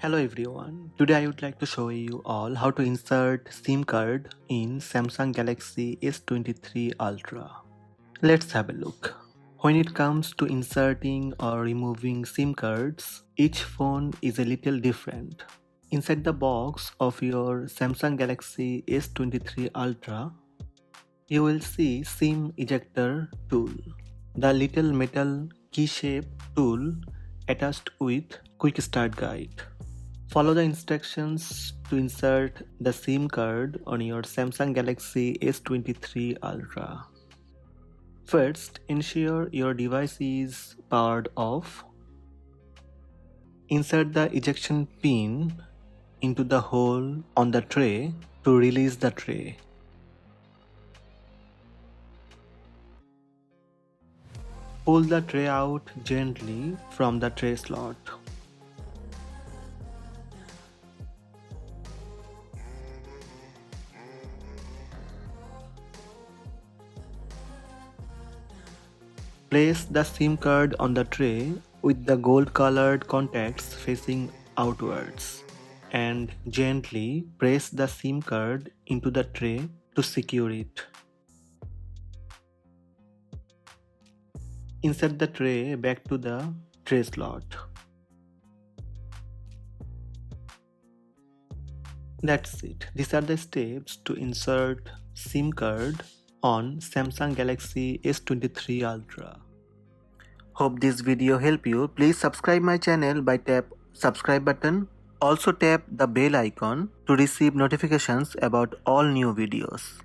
Hello everyone, today I would like to show you all how to insert SIM card in Samsung Galaxy S23 Ultra. Let's have a look. When it comes to inserting or removing SIM cards, each phone is a little different. Inside the box of your Samsung Galaxy S23 Ultra, you will see SIM ejector tool, the little metal key-shaped tool attached with quick start guide. Follow the instructions to insert the SIM card on your Samsung Galaxy S23 Ultra. First, ensure your device is powered off. Insert the ejection pin into the hole on the tray to release the tray. Pull the tray out gently from the tray slot. Place the SIM card on the tray with the gold colored contacts facing outwards and gently press the SIM card into the tray to secure it. Insert the tray back to the tray slot. That's it. These are the steps to insert SIM card on Samsung Galaxy S23 Ultra. Hope this video helped you. Please subscribe my channel by tap subscribe button. Also tap the bell icon to receive notifications about all new videos.